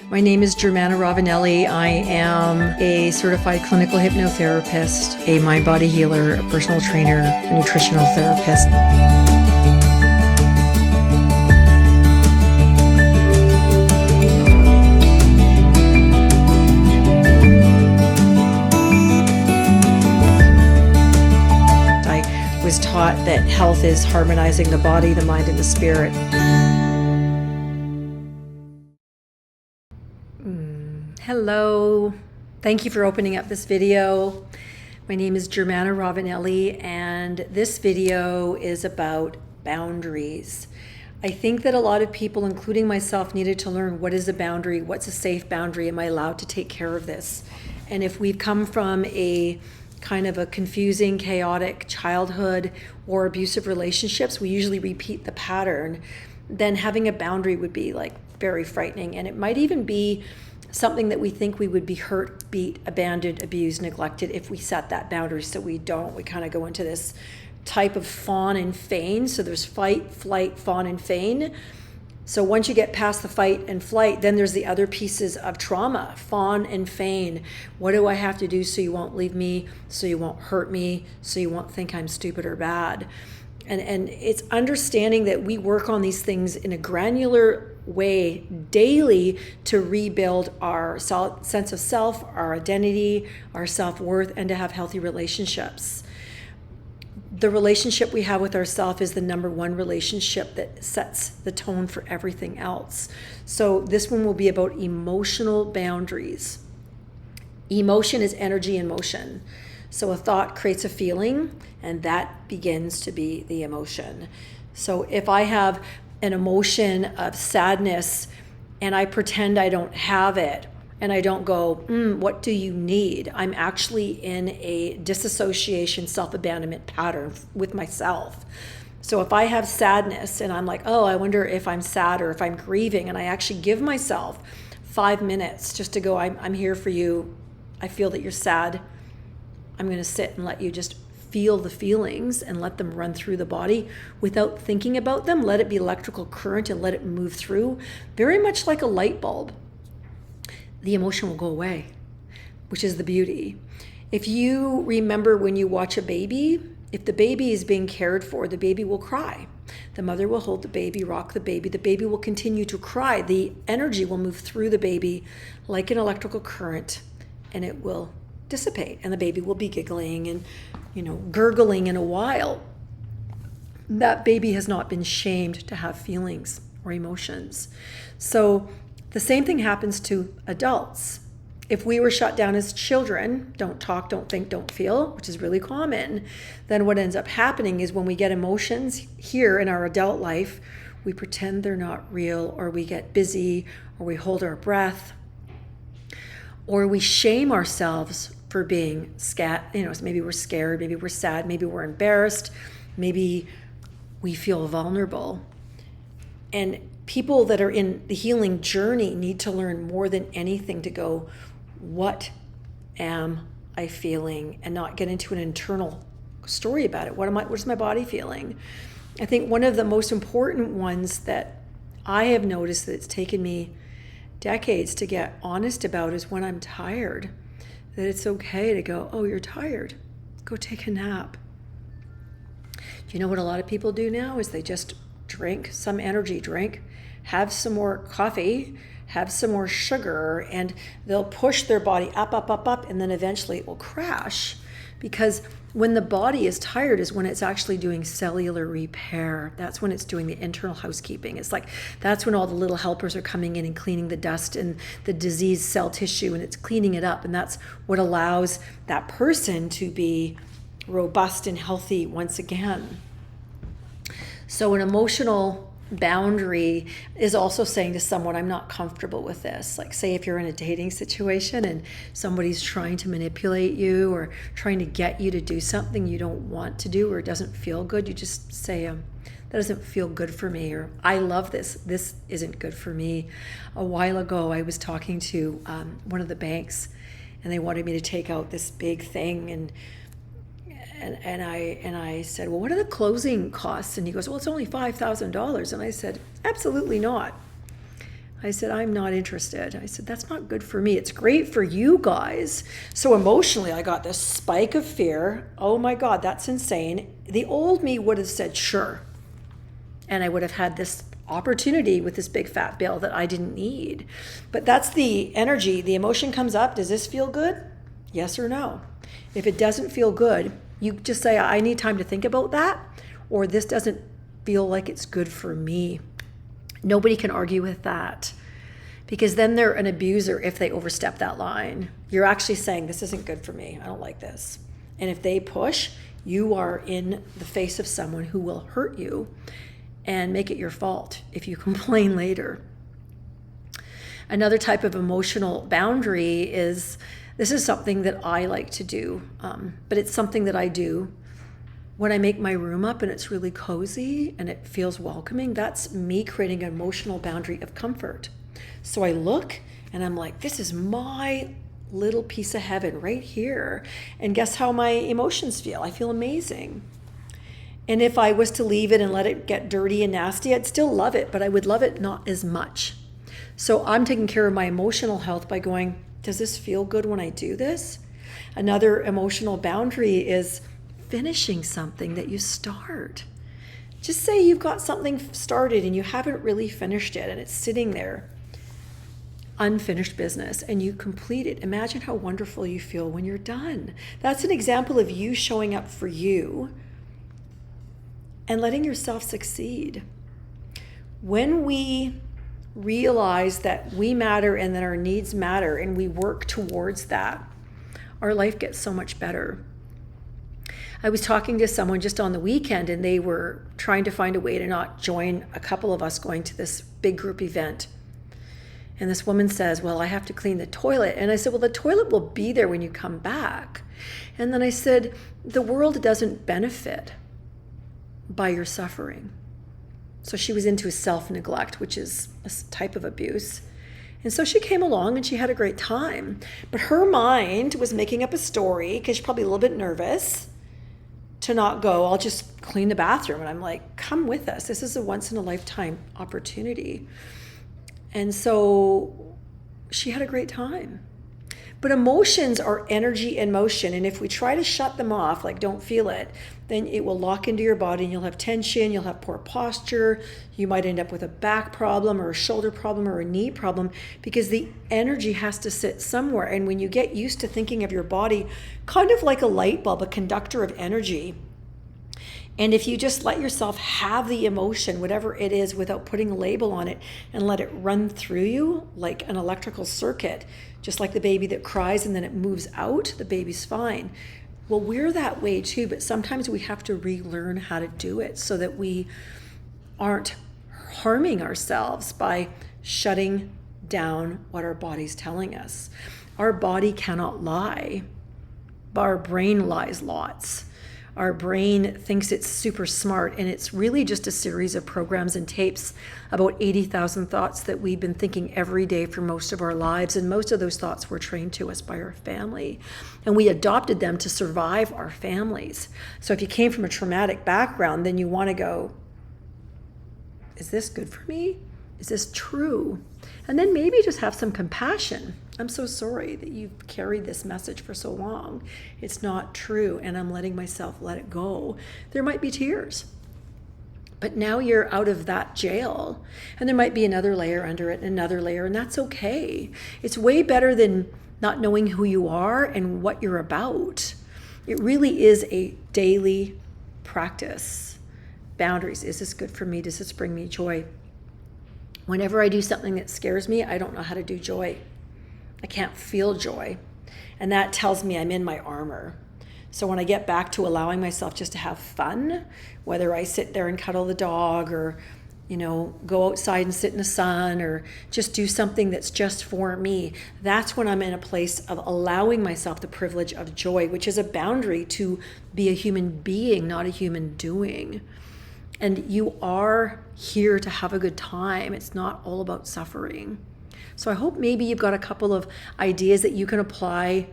My name is Germana Ravanelli. I am a certified clinical hypnotherapist, a mind-body healer, a personal trainer, a nutritional therapist. I was taught that health is harmonizing the body, the mind, and the spirit. Hello, thank you for opening up this video. My name is Germana Ravanelli, and this video is about boundaries. I think that a lot of people, including myself, needed to learn what is a boundary, what's a safe boundary, am I allowed to take care of this? And if we've come from a kind of a confusing, chaotic childhood or abusive relationships, we usually repeat the pattern, then having a boundary would be like very frightening. And it might even be something that we think we would be hurt, beat, abandoned, abused, neglected if we set that boundary. So we don't. We kind of go into this type of fawn and feign. So there's fight, flight, fawn, and feign. So once you get past the fight and flight, then there's the other pieces of trauma, fawn and feign. What do I have to do so you won't leave me, so you won't hurt me, so you won't think I'm stupid or bad? And it's understanding that we work on these things in a granular way daily to rebuild our sense of self, our identity, our self-worth, and to have healthy relationships. The relationship we have with ourselves is the number one relationship that sets the tone for everything else. So this one will be about emotional boundaries. Emotion is energy in motion. So a thought creates a feeling, and that begins to be the emotion. So if I have an emotion of sadness and I pretend I don't have it, and I don't go, what do you need? I'm actually in a disassociation, self-abandonment pattern with myself. So if I have sadness and I'm like, oh, I wonder if I'm sad or if I'm grieving, and I actually give myself 5 minutes just to go, I'm here for you. I feel that you're sad. I'm going to sit and let you just feel the feelings and let them run through the body without thinking about them. Let it be electrical current and let it move through. Very much like a light bulb. The emotion will go away, which is the beauty. If you remember when you watch a baby, if the baby is being cared for, the baby will cry. The mother will hold the baby, rock the baby will continue to cry. The energy will move through the baby like an electrical current, and it will dissipate, and the baby will be giggling and gurgling in a while. That baby has not been shamed to have feelings or emotions. So the same thing happens to adults. If we were shut down as children, don't talk, don't think, don't feel, which is really common, then what ends up happening is when we get emotions here in our adult life, we pretend they're not real, or we get busy, or we hold our breath, or we shame ourselves for being scared. Maybe we're scared, maybe we're sad, maybe we're embarrassed, maybe we feel vulnerable. And people that are in the healing journey need to learn more than anything to go, what am I feeling? And not get into an internal story about it. What is my body feeling? I think one of the most important ones that I have noticed that it's taken me decades to get honest about is when I'm tired. That it's okay to go, oh, you're tired. Go take a nap. Do you know what a lot of people do now is they just drink some energy drink, have some more coffee, have some more sugar, and they'll push their body up, and then eventually it will crash. Because when the body is tired is when it's actually doing cellular repair. That's when it's doing the internal housekeeping. It's like that's when all the little helpers are coming in and cleaning the dust and the diseased cell tissue, and it's cleaning it up. And that's what allows that person to be robust and healthy once again. So an emotional boundary is also saying to someone, I'm not comfortable with this. Like, say if you're in a dating situation and somebody's trying to manipulate you or trying to get you to do something you don't want to do or it doesn't feel good, you just say, that doesn't feel good for me, or I love this isn't good for me. A while ago I was talking to one of the banks, and they wanted me to take out this big thing, and I said, well, what are the closing costs? And he goes, well, it's only $5,000. And I said, absolutely not. I said, I'm not interested. I said, that's not good for me. It's great for you guys. So emotionally, I got this spike of fear. Oh my God, that's insane. The old me would have said, sure. And I would have had this opportunity with this big fat bill that I didn't need. But that's the energy. The emotion comes up. Does this feel good? Yes or no? If it doesn't feel good, you just say, I need time to think about that, or this doesn't feel like it's good for me. Nobody can argue with that, because then they're an abuser if they overstep that line. You're actually saying, this isn't good for me. I don't like this. And if they push, you are in the face of someone who will hurt you and make it your fault if you complain later. Another type of emotional boundary is, this is something that I like to do, but it's something that I do when I make my room up and it's really cozy and it feels welcoming. That's me creating an emotional boundary of comfort. So I look and I'm like, this is my little piece of heaven right here. And guess how my emotions feel? I feel amazing. And if I was to leave it and let it get dirty and nasty, I'd still love it, but I would love it not as much. So I'm taking care of my emotional health by going, does this feel good when I do this? Another emotional boundary is finishing something that you start. Just say you've got something started and you haven't really finished it and it's sitting there, unfinished business, and you complete it. Imagine how wonderful you feel when you're done. That's an example of you showing up for you and letting yourself succeed. When we realize that we matter and that our needs matter and we work towards that, our life gets so much better. I was talking to someone just on the weekend and they were trying to find a way to not join a couple of us going to this big group event. And this woman says, well, I have to clean the toilet. And I said, well, the toilet will be there when you come back. And then I said, the world doesn't benefit by your suffering. So she was into self-neglect, which is a type of abuse. And so she came along and she had a great time. But her mind was making up a story because she's probably a little bit nervous to not go. I'll just clean the bathroom. And I'm like, come with us. This is a once in a lifetime opportunity. And so she had a great time. But emotions are energy in motion. And if we try to shut them off, like don't feel it, then it will lock into your body and you'll have tension, you'll have poor posture, you might end up with a back problem or a shoulder problem or a knee problem because the energy has to sit somewhere. And when you get used to thinking of your body kind of like a light bulb, a conductor of energy, and if you just let yourself have the emotion, whatever it is, without putting a label on it and let it run through you like an electrical circuit, just like the baby that cries and then it moves out, the baby's fine. Well, we're that way too, but sometimes we have to relearn how to do it so that we aren't harming ourselves by shutting down what our body's telling us. Our body cannot lie, but our brain lies lots. Our brain thinks it's super smart, and it's really just a series of programs and tapes, about 80,000 thoughts that we've been thinking every day for most of our lives. And most of those thoughts were trained to us by our family. And we adopted them to survive our families. So if you came from a traumatic background, then you want to go, is this good for me? Is this true? And then maybe just have some compassion. I'm so sorry that you've carried this message for so long. It's not true, and I'm letting myself let it go. There might be tears, but now you're out of that jail, and there might be another layer under it, another layer, and that's okay. It's way better than not knowing who you are and what you're about. It really is a daily practice. Boundaries. Is this good for me? Does this bring me joy? Whenever I do something that scares me, I don't know how to do joy. I can't feel joy. And that tells me I'm in my armor. So when I get back to allowing myself just to have fun, whether I sit there and cuddle the dog or, go outside and sit in the sun or just do something that's just for me, that's when I'm in a place of allowing myself the privilege of joy, which is a boundary to be a human being, not a human doing. And you are here to have a good time. It's not all about suffering. So I hope maybe you've got a couple of ideas that you can apply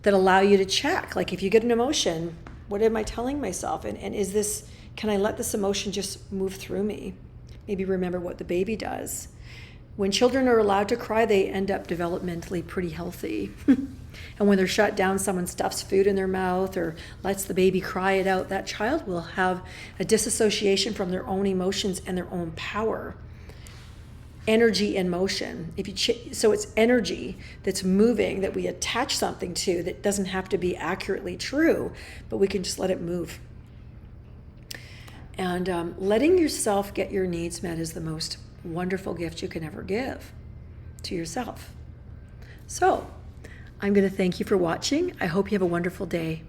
that allow you to check. Like if you get an emotion, what am I telling myself? And can I let this emotion just move through me? Maybe remember what the baby does. When children are allowed to cry, they end up developmentally pretty healthy. And when they're shut down, someone stuffs food in their mouth or lets the baby cry it out, that child will have a disassociation from their own emotions and their own power. Energy and motion. So it's energy that's moving, that we attach something to, that doesn't have to be accurately true, but we can just let it move. And letting yourself get your needs met is the most wonderful gift you can ever give to yourself. So I'm going to thank you for watching. I hope you have a wonderful day.